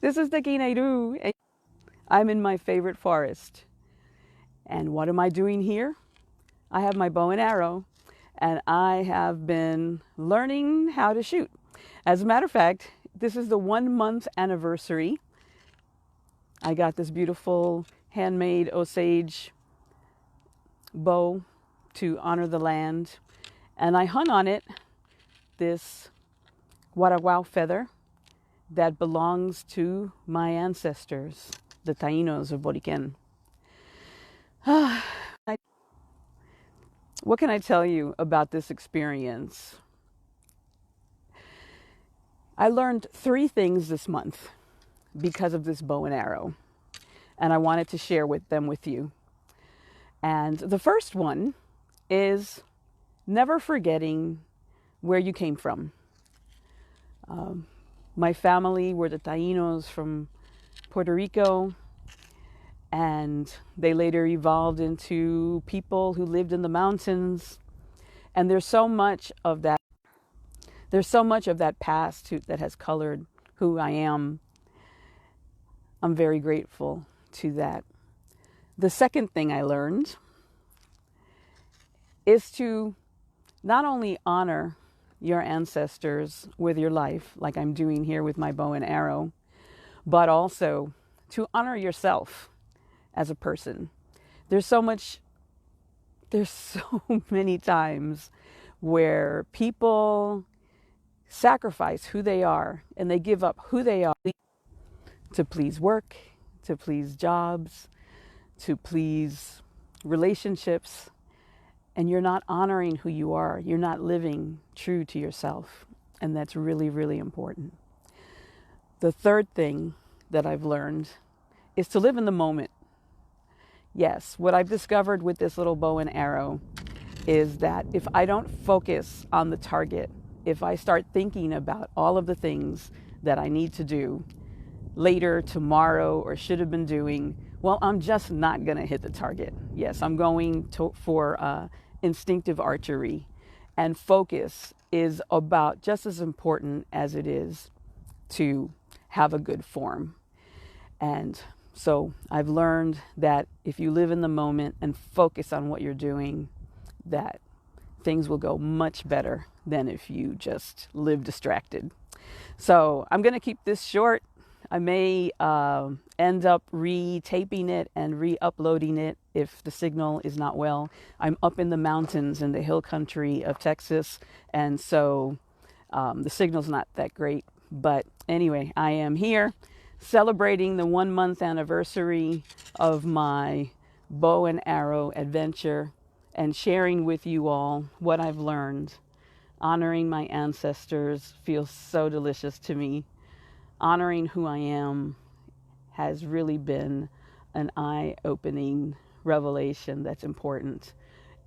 This is Tekina-eirú. I'm in my favorite forest. And what am I doing here? I have my bow and arrow, and I have been learning how to shoot. As a matter of fact, this is the 1 month anniversary. I got this beautiful handmade Osage bow to honor the land, and I hung on it this guaraguao feather that belongs to my ancestors, the Taínos of Boriquen. What can I tell you about this experience? I learned 3 things this month because of this bow and arrow, and I wanted to share them with you. And the first one is never forgetting where you came from. My family were the Taínos from Puerto Rico, and they later evolved into people who lived in the mountains. And there's so much of that past that has colored who I am. I'm very grateful to that. The second thing I learned is to not only honor your ancestors with your life, like I'm doing here with my bow and arrow, but also to honor yourself as a person. There's so many times where people sacrifice who they are and they give up who they are to please work, to please jobs, to please relationships, and you're not honoring who you are. You're not living true to yourself, and that's really, really important. The third thing that I've learned is to live in the moment. Yes, what I've discovered with this little bow and arrow is that if I don't focus on the target, if I start thinking about all of the things that I need to do later, tomorrow, or should have been doing, well, I'm just not going to hit the target. Yes, I'm going for instinctive archery, and focus is about just as important as it is to have a good form. And so I've learned that if you live in the moment and focus on what you're doing, that things will go much better than if you just live distracted. So I'm going to keep this short. I may end up re-taping it and re-uploading it if the signal is not well. I'm up in the mountains in the hill country of Texas, and so the signal's not that great. But anyway, I am here celebrating the 1 month anniversary of my bow and arrow adventure and sharing with you all what I've learned. Honoring my ancestors feels so delicious to me. Honoring who I am has really been an eye-opening revelation that's important.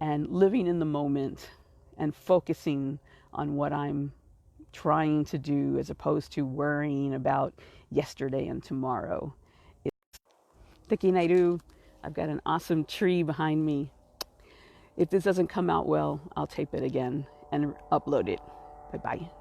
And living in the moment and focusing on what I'm trying to do as opposed to worrying about yesterday and tomorrow. Tekina-eirú. I've got an awesome tree behind me. If this doesn't come out well, I'll tape it again and upload it. Bye-bye.